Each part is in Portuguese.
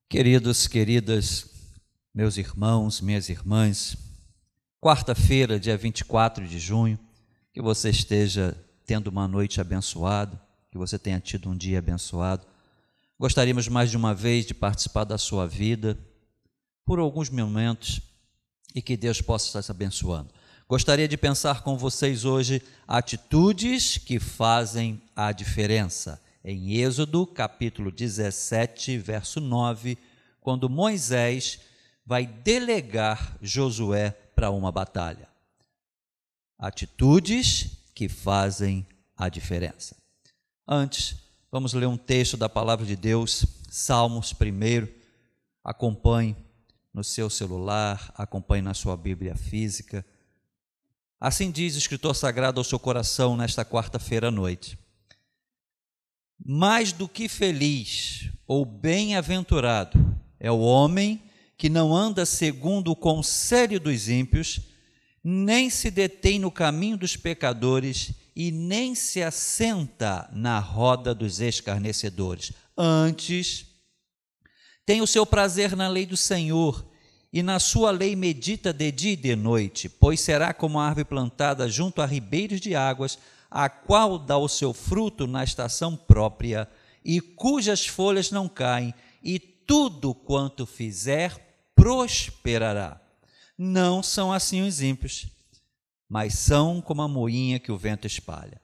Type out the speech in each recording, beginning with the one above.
Queridos, queridas, meus irmãos, minhas irmãs, quarta-feira, dia 24 de junho, que você esteja tendo uma noite abençoada, que você tenha tido um dia abençoado. Gostaríamos mais de uma vez de participar da sua vida por alguns momentos e que Deus possa estar te abençoando. Gostaria de pensar com vocês hoje atitudes que fazem a diferença. Em Êxodo, capítulo 17, verso 9, quando Moisés vai delegar Josué para uma batalha. Atitudes que fazem a diferença. Antes, vamos ler um texto da palavra de Deus, Salmos primeiro. Acompanhe no seu celular, acompanhe na sua Bíblia física. Assim diz o escritor sagrado ao seu coração nesta quarta-feira à noite. Mais do que feliz ou bem-aventurado é o homem que não anda segundo o conselho dos ímpios, nem se detém no caminho dos pecadores e nem se assenta na roda dos escarnecedores. Antes, tem o seu prazer na lei do Senhor e na sua lei medita de dia e de noite, pois será como a árvore plantada junto a ribeiros de águas, a qual dá o seu fruto na estação própria e cujas folhas não caem, e tudo quanto fizer prosperará. Não são assim os ímpios, mas são como a moinha que o vento espalha.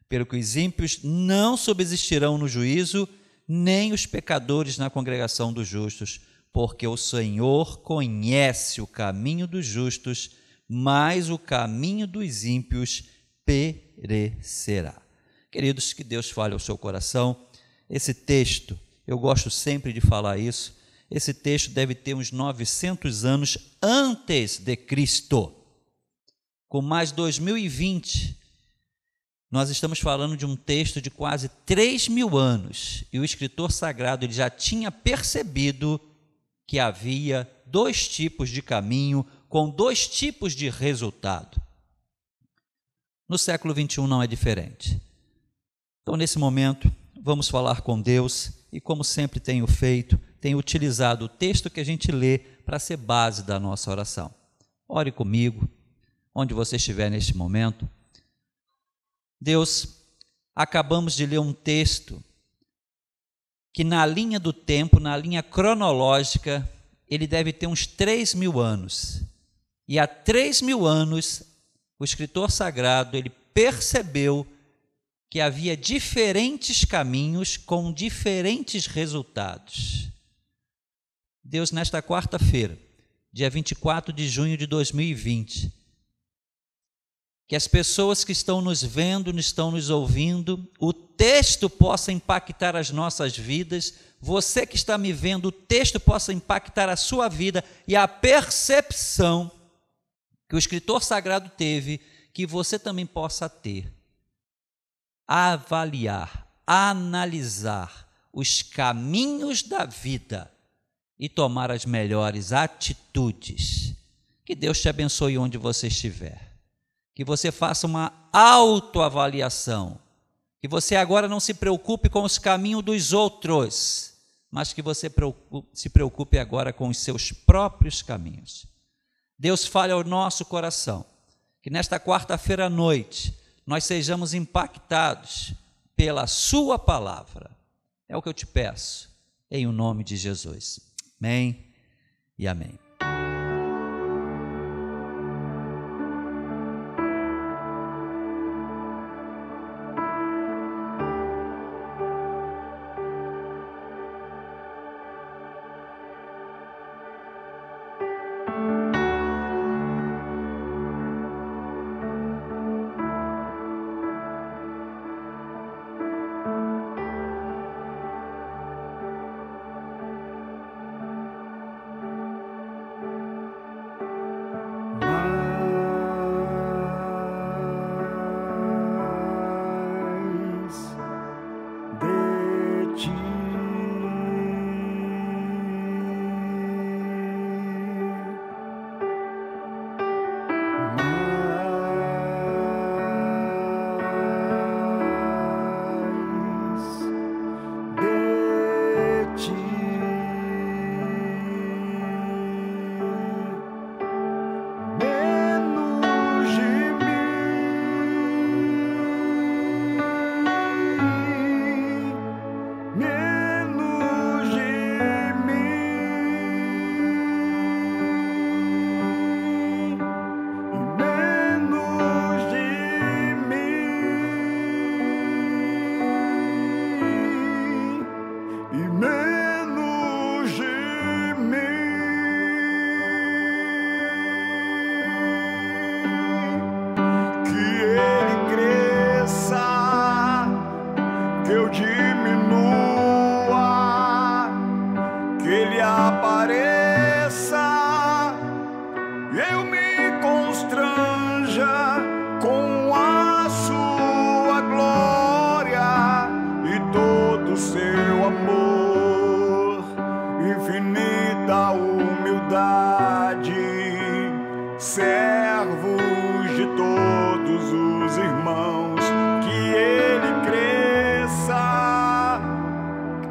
Pelo que os ímpios não subsistirão no juízo, nem os pecadores na congregação dos justos, porque o Senhor conhece o caminho dos justos, mas o caminho dos ímpios perecerá. Queridos, que Deus fale ao seu coração. Esse texto, eu gosto sempre de falar isso, esse texto deve ter uns 900 anos antes de Cristo. Com mais 2020, nós estamos falando de um texto de quase 3.000 anos, e o escritor sagrado ele já tinha percebido que havia dois tipos de caminho, com dois tipos de resultado. No século 21 não é diferente. Então, nesse momento, vamos falar com Deus e, como sempre tenho feito, tenho utilizado o texto que a gente lê para ser base da nossa oração. Ore comigo, onde você estiver neste momento. Deus, acabamos de ler um texto que na linha do tempo, na linha cronológica, ele deve ter uns 3.000 anos. E há 3.000 anos, o escritor sagrado, ele percebeu que havia diferentes caminhos com diferentes resultados. Deus, nesta quarta-feira, dia 24 de junho de 2020, que as pessoas que estão nos vendo, estão nos ouvindo, o texto possa impactar as nossas vidas, você que está me vendo, o texto possa impactar a sua vida e a percepção que o escritor sagrado teve, que você também possa ter. Avaliar, analisar os caminhos da vida e tomar as melhores atitudes. Que Deus te abençoe onde você estiver. Que você faça uma autoavaliação, que você agora não se preocupe com os caminhos dos outros, mas que você se preocupe agora com os seus próprios caminhos. Deus fale ao nosso coração, que nesta quarta-feira à noite nós sejamos impactados pela sua palavra. É o que eu te peço, em o nome de Jesus. Amém e amém.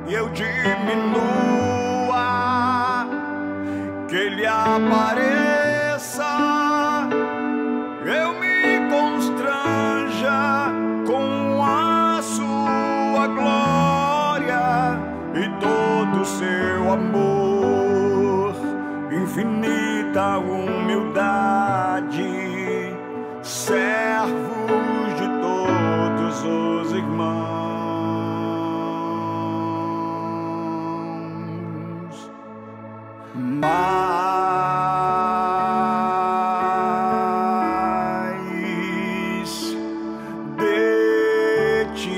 e eu diminua, que Ele apareça, eu me constranja com a sua glória e todo o seu amor, infinita humildade, servos de todos os irmãos. Mais de ti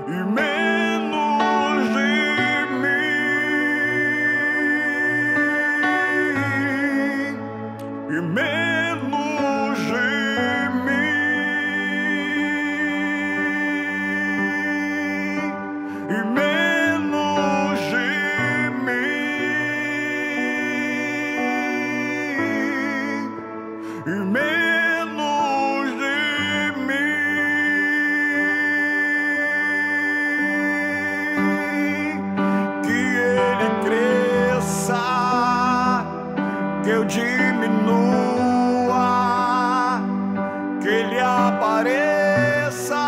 e menos de mim, e menos de mim, e menos de mim, e menos de mim, que Ele cresça, que eu diminua, que Ele apareça,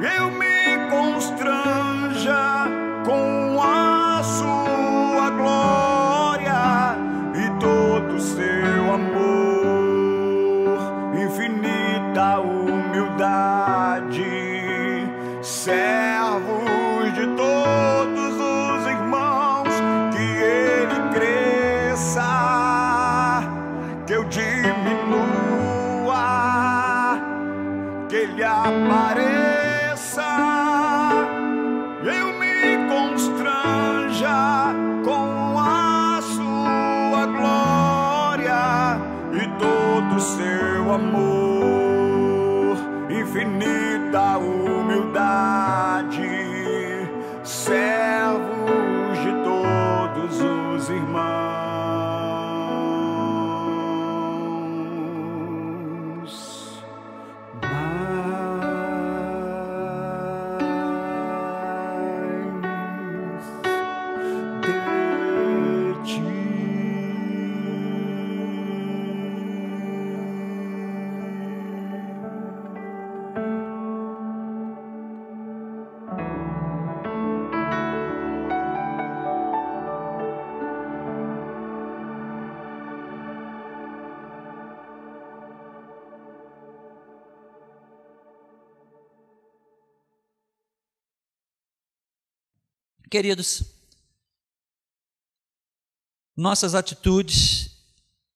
eu me constranja com a sua glória e todo o seu amor, infinita humildade, servos de todos os irmãos, que Ele cresça, que eu diminua, que Ele apareça, eu me constranja com a sua glória e todo o seu amor, infinita humildade, servos de todos os irmãos. Queridos, nossas atitudes,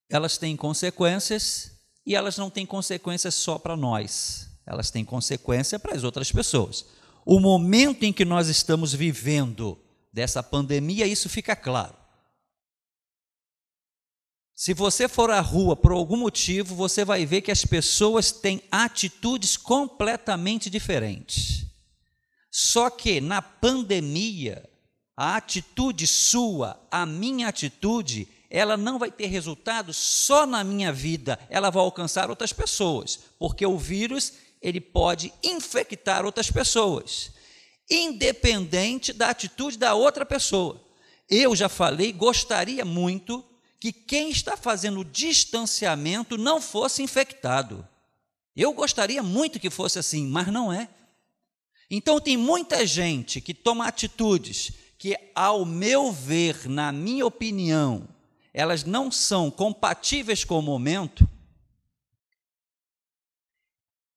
elas têm consequências e elas não têm consequências só para nós, elas têm consequência para as outras pessoas. O momento em que nós estamos vivendo dessa pandemia, isso fica claro. Se você for à rua por algum motivo, você vai ver que as pessoas têm atitudes completamente diferentes. Só que na pandemia, a atitude sua, a minha atitude, ela não vai ter resultado só na minha vida, ela vai alcançar outras pessoas, porque o vírus, ele pode infectar outras pessoas, independente da atitude da outra pessoa. Eu já falei, gostaria muito que quem está fazendo o distanciamento não fosse infectado. Eu gostaria muito que fosse assim, mas não é. Então, tem muita gente que toma atitudes que, ao meu ver, na minha opinião, elas não são compatíveis com o momento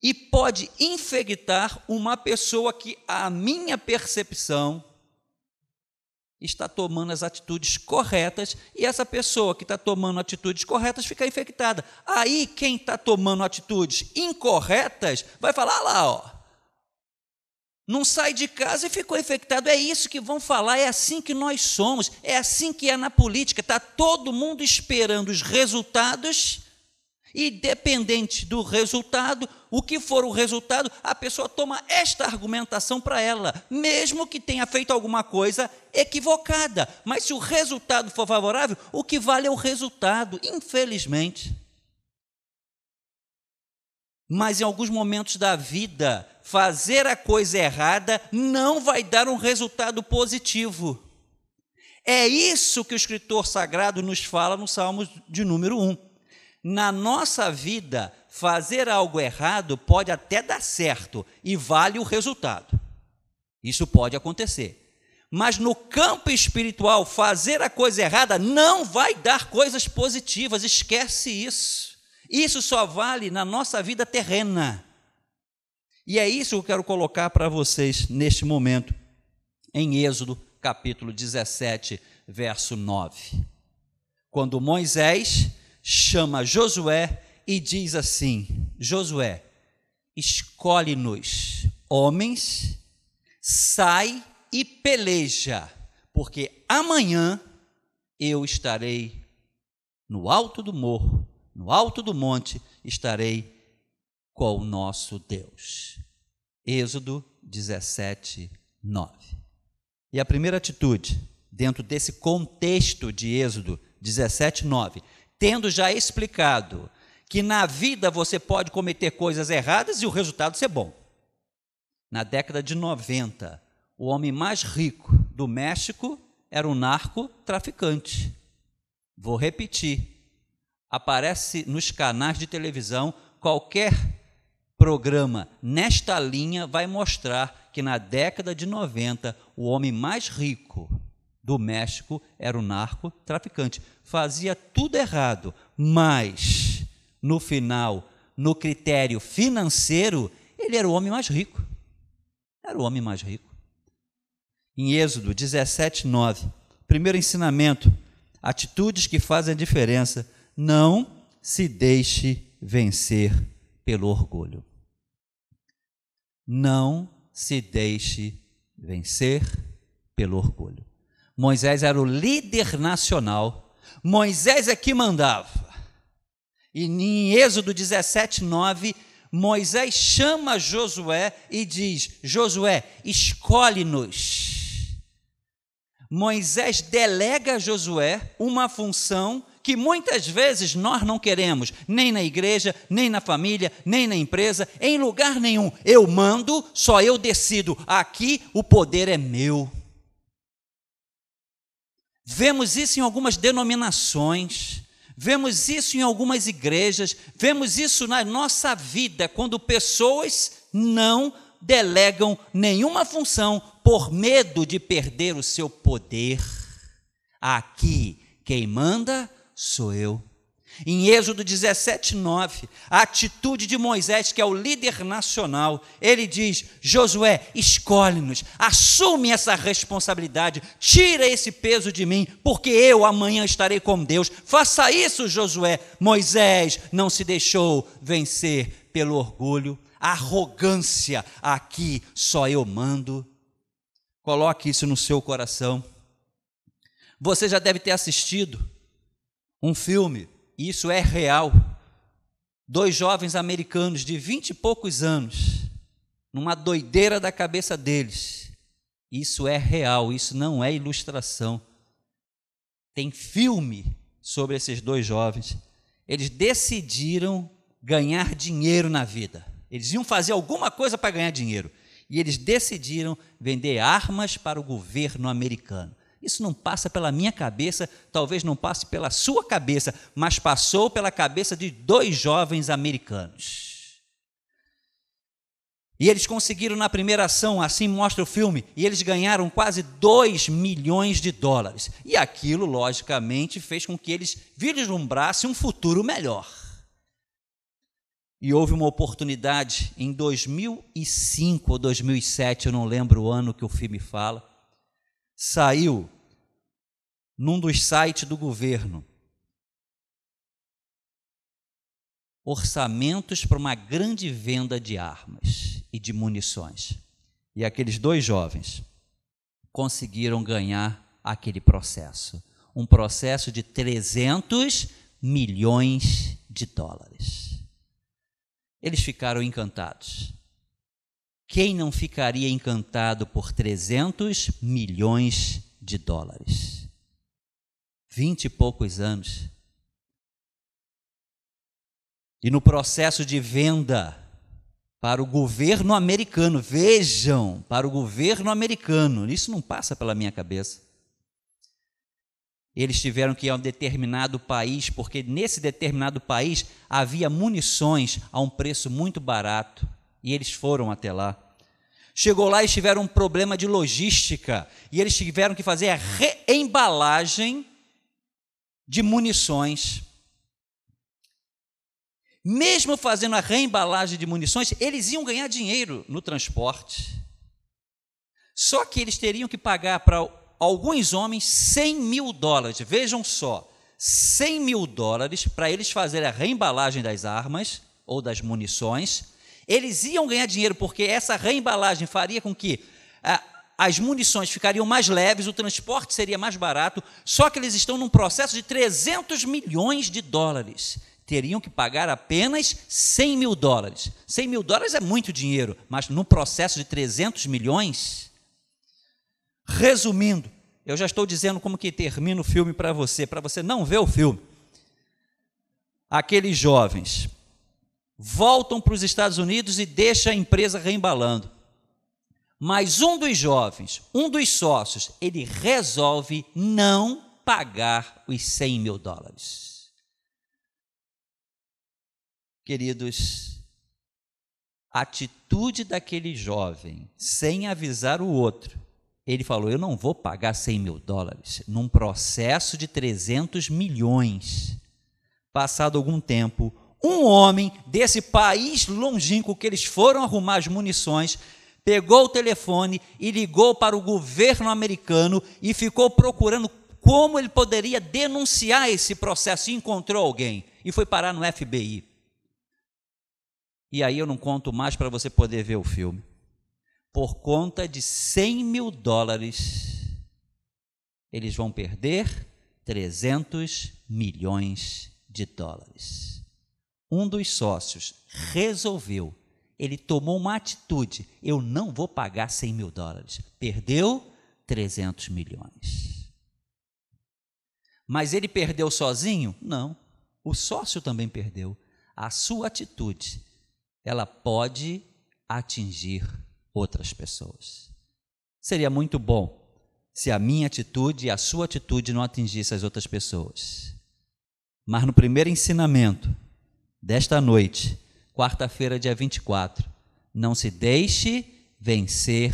e pode infectar uma pessoa que, a minha percepção, está tomando as atitudes corretas e essa pessoa que está tomando atitudes corretas fica infectada. Aí, quem está tomando atitudes incorretas vai falar, ah lá, ó, não sai de casa e ficou infectado. É isso que vão falar, é assim que nós somos, é assim que é na política. Está todo mundo esperando os resultados e, dependente do resultado, o que for o resultado, a pessoa toma esta argumentação para ela, mesmo que tenha feito alguma coisa equivocada. Mas se o resultado for favorável, o que vale é o resultado, infelizmente. Mas em alguns momentos da vida, fazer a coisa errada não vai dar um resultado positivo. É isso que o escritor sagrado nos fala no Salmo de número 1. Na nossa vida, fazer algo errado pode até dar certo e vale o resultado. Isso pode acontecer. Mas no campo espiritual, fazer a coisa errada não vai dar coisas positivas, esquece isso. Isso só vale na nossa vida terrena. E é isso que eu quero colocar para vocês neste momento, em Êxodo, capítulo 17, verso 9. Quando Moisés chama Josué e diz assim: Josué, escolhe-nos homens, sai e peleja, porque amanhã eu estarei no alto do morro, no alto do monte, estarei com o nosso Deus. Êxodo 17, 9. E a primeira atitude, dentro desse contexto de Êxodo 17, 9, tendo já explicado que na vida você pode cometer coisas erradas e o resultado ser bom. Na década de 90, o homem mais rico do México era um narcotraficante. Vou repetir. Aparece nos canais de televisão, qualquer programa nesta linha vai mostrar que na década de 90, o homem mais rico do México era um narcotraficante. Fazia tudo errado, mas no final, no critério financeiro, ele era o homem mais rico. Era o homem mais rico. Em Êxodo 17, 9, primeiro ensinamento, atitudes que fazem a diferença. Não se deixe vencer pelo orgulho. Não se deixe vencer pelo orgulho. Moisés era o líder nacional. Moisés é que mandava. E em Êxodo 17, 9, Moisés chama Josué e diz: Josué, escolhe-nos. Moisés delega a Josué uma função que muitas vezes nós não queremos, nem na igreja, nem na família, nem na empresa, em lugar nenhum. Eu mando, só eu decido. Aqui o poder é meu. Vemos isso em algumas denominações, vemos isso em algumas igrejas, vemos isso na nossa vida, quando pessoas não delegam nenhuma função por medo de perder o seu poder. Aqui, quem manda sou eu. Em Êxodo 17, 9, a atitude de Moisés, que é o líder nacional, ele diz: Josué, escolhe-nos, assume essa responsabilidade, tira esse peso de mim, porque eu amanhã estarei com Deus. Faça isso, Josué. Moisés não se deixou vencer pelo orgulho, arrogância. Aqui só eu mando. Coloque isso no seu coração. Você já deve ter assistido um filme, isso é real, 2 jovens americanos de 20 e poucos anos, numa doideira da cabeça deles. Isso é real, isso não é ilustração. Tem filme sobre esses 2 jovens. Eles decidiram ganhar dinheiro na vida. Eles iam fazer alguma coisa para ganhar dinheiro. E eles decidiram vender armas para o governo americano. Isso não passa pela minha cabeça, talvez não passe pela sua cabeça, mas passou pela cabeça de 2 jovens americanos. E eles conseguiram na primeira ação, assim mostra o filme, e eles ganharam quase 2 milhões de dólares. E aquilo, logicamente, fez com que eles vislumbrassem um futuro melhor. E houve uma oportunidade em 2005 ou 2007, eu não lembro o ano que o filme fala, saiu num dos sites do governo orçamentos para uma grande venda de armas e de munições. E aqueles 2 jovens conseguiram ganhar aquele processo. Um processo de 300 milhões de dólares. Eles ficaram encantados. Quem não ficaria encantado por 300 milhões de dólares? 20 e poucos anos. E no processo de venda para o governo americano, vejam, para o governo americano, isso não passa pela minha cabeça. Eles tiveram que ir a um determinado país, porque nesse determinado país havia munições a um preço muito barato, e eles foram até lá. Chegou lá e tiveram um problema de logística, e eles tiveram que fazer a reembalagem de munições. Mesmo fazendo a reembalagem de munições, eles iam ganhar dinheiro no transporte. Só que eles teriam que pagar para alguns homens $100 mil. Vejam só, $100 mil para eles fazerem a reembalagem das armas ou das munições. Eles iam ganhar dinheiro porque essa reembalagem faria com que as munições ficariam mais leves, o transporte seria mais barato, só que eles estão num processo de $300 milhões. Teriam que pagar apenas $100 mil. $100 mil é muito dinheiro, mas num processo de 300 milhões... Resumindo, eu já estou dizendo como que termina o filme para você não ver o filme. Aqueles jovens voltam para os Estados Unidos e deixam a empresa reembalando. Mas um dos jovens, um dos sócios, ele resolve não pagar os $100 mil. Queridos, a atitude daquele jovem, sem avisar o outro, ele falou, eu não vou pagar $100 mil, num processo de 300 milhões. Passado algum tempo, um homem desse país longínquo que eles foram arrumar as munições, pegou o telefone e ligou para o governo americano e ficou procurando como ele poderia denunciar esse processo, e encontrou alguém, e foi parar no FBI. E aí eu não conto mais para você poder ver o filme. Por conta de $100 mil, eles vão perder 300 milhões de dólares. Um dos sócios resolveu, ele tomou uma atitude, eu não vou pagar $100 mil, perdeu 300 milhões. Mas ele perdeu sozinho? Não, o sócio também perdeu. A sua atitude, ela pode atingir outras pessoas. Seria muito bom se a minha atitude e a sua atitude não atingissem as outras pessoas. Mas no primeiro ensinamento desta noite, quarta-feira, dia 24, não se deixe vencer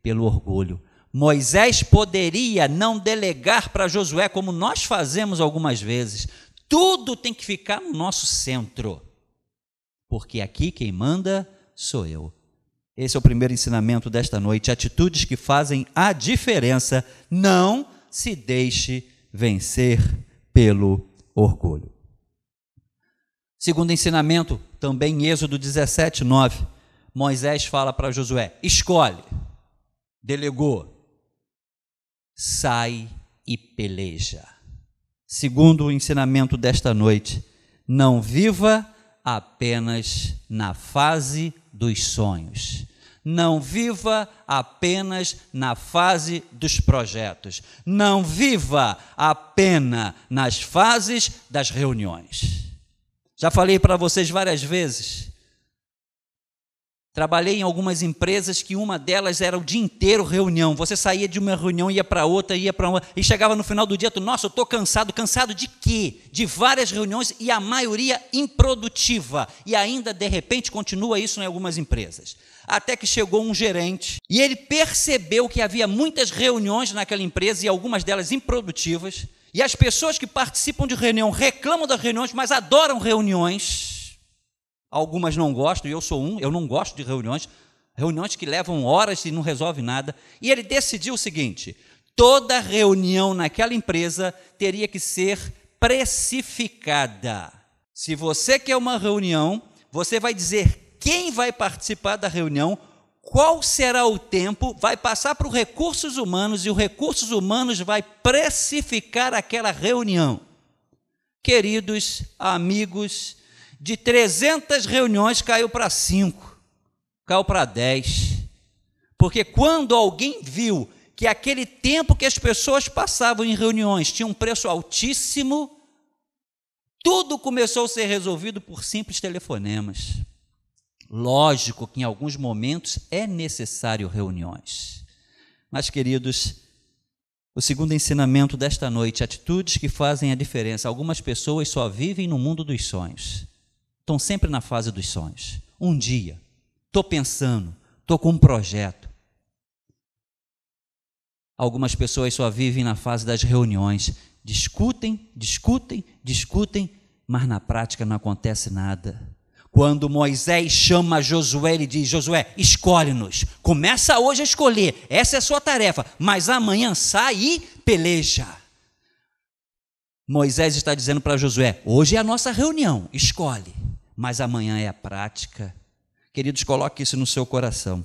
pelo orgulho. Moisés poderia não delegar para Josué, como nós fazemos algumas vezes. Tudo tem que ficar no nosso centro, porque aqui quem manda sou eu. Esse é o primeiro ensinamento desta noite. Atitudes que fazem a diferença. Não se deixe vencer pelo orgulho. Segundo ensinamento, também em Êxodo 17, 9, Moisés fala para Josué, escolhe, delegou, sai e peleja. Segundo o ensinamento desta noite, não viva apenas na fase dos sonhos. Não viva apenas na fase dos projetos. Não viva apenas nas fases das reuniões. Já falei para vocês várias vezes. Trabalhei em algumas empresas que uma delas era o dia inteiro reunião. Você saía de uma reunião, ia para outra, e chegava no final do dia, nossa, eu estou cansado. Cansado de quê? De várias reuniões e a maioria improdutiva. E ainda, de repente, continua isso em algumas empresas. Até que chegou um gerente e ele percebeu que havia muitas reuniões naquela empresa e algumas delas improdutivas. E as pessoas que participam de reunião reclamam das reuniões, mas adoram reuniões. Algumas não gostam, e eu sou eu não gosto de reuniões que levam horas e não resolvem nada. E ele decidiu o seguinte, toda reunião naquela empresa teria que ser precificada. Se você quer uma reunião, você vai dizer quem vai participar da reunião, qual será o tempo, vai passar para os recursos humanos, e os recursos humanos vai precificar aquela reunião. Queridos amigos, de 300 reuniões caiu para 5, caiu para 10, porque quando alguém viu que aquele tempo que as pessoas passavam em reuniões tinha um preço altíssimo, tudo começou a ser resolvido por simples telefonemas. Lógico que em alguns momentos é necessário reuniões. Mas, queridos, o segundo ensinamento desta noite, atitudes que fazem a diferença. Algumas pessoas só vivem no mundo dos sonhos. Estão sempre na fase dos sonhos. Um dia, estou pensando, estou com um projeto. Algumas pessoas só vivem na fase das reuniões. Discutem, mas na prática não acontece nada. Quando Moisés chama Josué, ele diz: Josué, escolhe-nos. Começa hoje a escolher, essa é a sua tarefa, mas amanhã sai e peleja. Moisés está dizendo para Josué: hoje é a nossa reunião, escolhe, mas amanhã é a prática. Queridos, coloque isso no seu coração.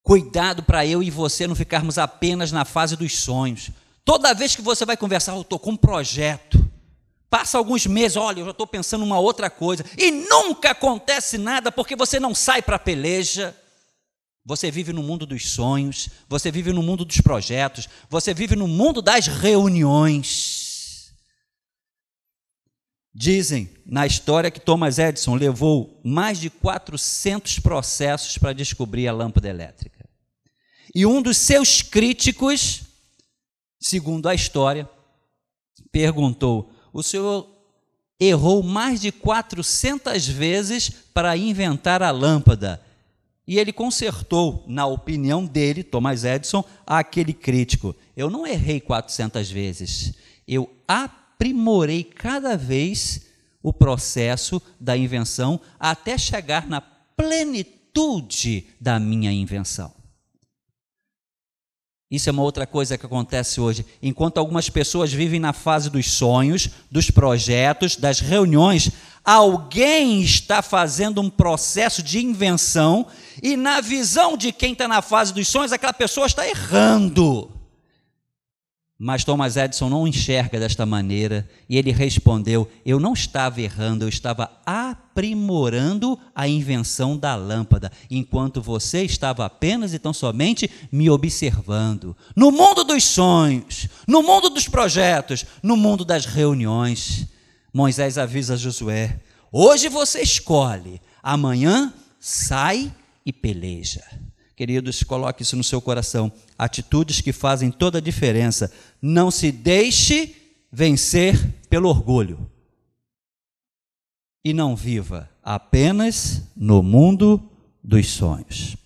Cuidado para eu e você não ficarmos apenas na fase dos sonhos. Toda vez que você vai conversar, eu estou com um projeto. Passa alguns meses, olha, eu já estou pensando em uma outra coisa. E nunca acontece nada porque você não sai para a peleja. Você vive no mundo dos sonhos, você vive no mundo dos projetos, você vive no mundo das reuniões. Dizem na história que Thomas Edison levou mais de 400 processos para descobrir a lâmpada elétrica. E um dos seus críticos, segundo a história, perguntou: o senhor errou mais de 400 vezes para inventar a lâmpada. E ele consertou, na opinião dele, Thomas Edison, aquele crítico: eu não errei 400 vezes, eu aprimorei cada vez o processo da invenção até chegar na plenitude da minha invenção. Isso é uma outra coisa que acontece hoje. Enquanto algumas pessoas vivem na fase dos sonhos, dos projetos, das reuniões, alguém está fazendo um processo de invenção e, na visão de quem está na fase dos sonhos, aquela pessoa está errando. Mas Thomas Edison não enxerga desta maneira e ele respondeu: eu não estava errando, eu estava aprimorando a invenção da lâmpada, enquanto você estava apenas e tão somente me observando. No mundo dos sonhos, no mundo dos projetos, no mundo das reuniões, Moisés avisa Josué: hoje você escolhe, amanhã sai e peleja. Queridos, coloque isso no seu coração. Atitudes que fazem toda a diferença. Não se deixe vencer pelo orgulho. E não viva apenas no mundo dos sonhos.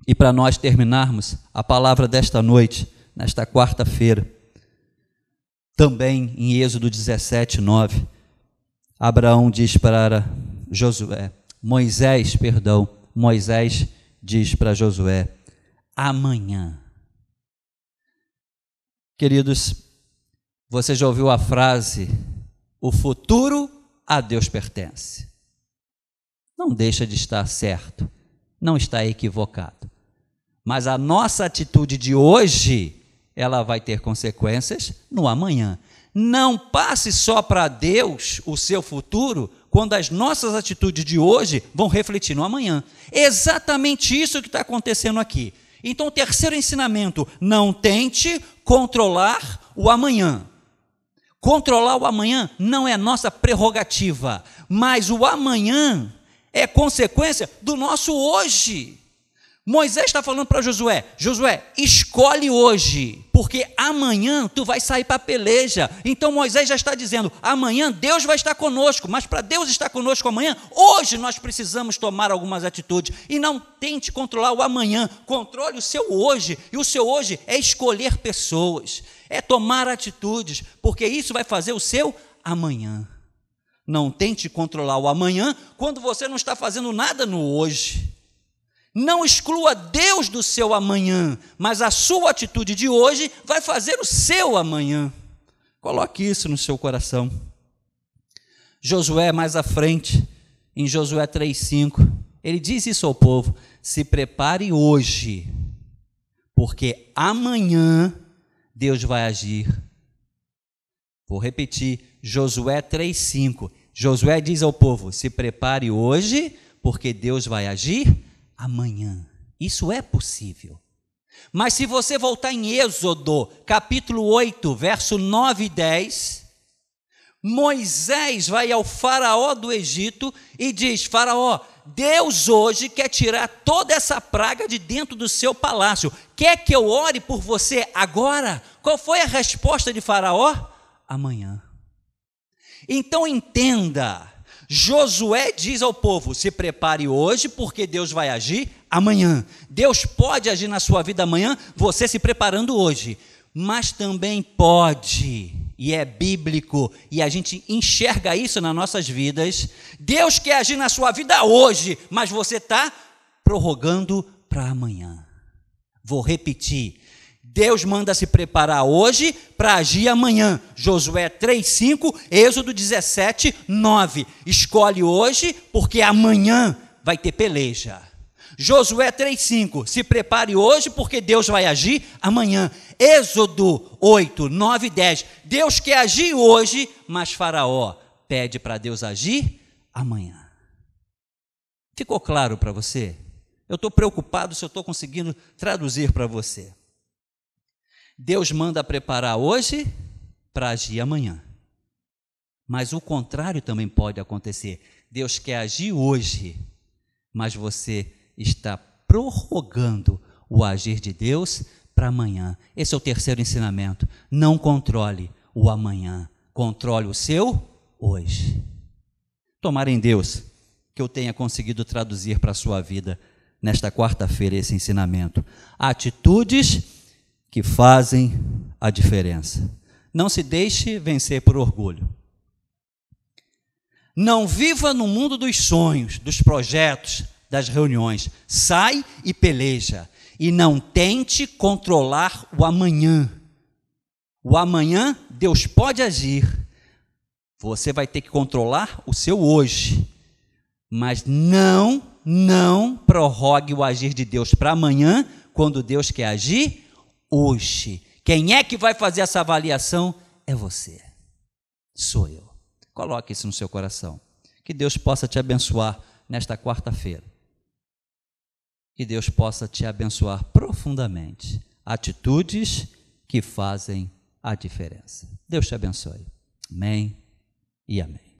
E para nós terminarmos a palavra desta noite, nesta quarta-feira, também em Êxodo 17:9, Abraão diz para Moisés diz para Josué: amanhã. Queridos, você já ouviu a frase: o futuro a Deus pertence? Não deixa de estar certo, não está equivocado. Mas a nossa atitude de hoje, ela vai ter consequências no amanhã. Não passe só para Deus o seu futuro, quando as nossas atitudes de hoje vão refletir no amanhã. Exatamente isso que está acontecendo aqui. Então, o terceiro ensinamento: não tente controlar o amanhã. Controlar o amanhã não é nossa prerrogativa, mas o amanhã é consequência do nosso hoje. Moisés está falando para Josué: Josué, escolhe hoje, porque amanhã tu vai sair para a peleja. Então Moisés já está dizendo: amanhã Deus vai estar conosco, mas para Deus estar conosco amanhã, hoje nós precisamos tomar algumas atitudes. E não tente controlar o amanhã, controle o seu hoje, e o seu hoje é escolher pessoas, é tomar atitudes, porque isso vai fazer o seu amanhã. Não tente controlar o amanhã quando você não está fazendo nada no hoje. Não exclua Deus do seu amanhã, mas a sua atitude de hoje vai fazer o seu amanhã. Coloque isso no seu coração. Josué, mais à frente, em Josué 3:5, ele diz isso ao povo: se prepare hoje, porque amanhã Deus vai agir. Vou repetir, Josué 3:5. Josué diz ao povo: se prepare hoje, porque Deus vai agir amanhã. Isso é possível. Mas se você voltar em Êxodo, capítulo 8, verso 9 e 10, Moisés vai ao faraó do Egito e diz: Faraó, Deus hoje quer tirar toda essa praga de dentro do seu palácio. Quer que eu ore por você agora? Qual foi a resposta de Faraó? Amanhã. Então entenda, Josué diz ao povo: se prepare hoje, porque Deus vai agir amanhã. Deus pode agir na sua vida amanhã, você se preparando hoje. Mas também pode, e é bíblico, e a gente enxerga isso nas nossas vidas, Deus quer agir na sua vida hoje, mas você está prorrogando para amanhã. Vou repetir, Deus manda se preparar hoje para agir amanhã. Josué 3:5, Êxodo 17:9. Escolhe hoje, porque amanhã vai ter peleja. Josué 3:5, se prepare hoje, porque Deus vai agir amanhã. Êxodo 8:9 e 10, Deus quer agir hoje, mas Faraó pede para Deus agir amanhã. Ficou claro para você? Eu estou preocupado se eu estou conseguindo traduzir para você. Deus manda preparar hoje para agir amanhã. Mas o contrário também pode acontecer. Deus quer agir hoje, mas você está prorrogando o agir de Deus para amanhã. Esse é o terceiro ensinamento. Não controle o amanhã, controle o seu hoje. Tomara em Deus que eu tenha conseguido traduzir para a sua vida nesta quarta-feira esse ensinamento. Atitudes que fazem a diferença. Não se deixe vencer por orgulho. Não viva no mundo dos sonhos, dos projetos, das reuniões. Sai e peleja. E não tente controlar o amanhã. O amanhã, Deus pode agir. Você vai ter que controlar o seu hoje. Mas não prorrogue o agir de Deus para amanhã, quando Deus quer agir hoje. Quem é que vai fazer essa avaliação? É você. Sou eu. Coloque isso no seu coração. Que Deus possa te abençoar nesta quarta-feira. Que Deus possa te abençoar profundamente. Atitudes que fazem a diferença. Deus te abençoe. Amém e amém.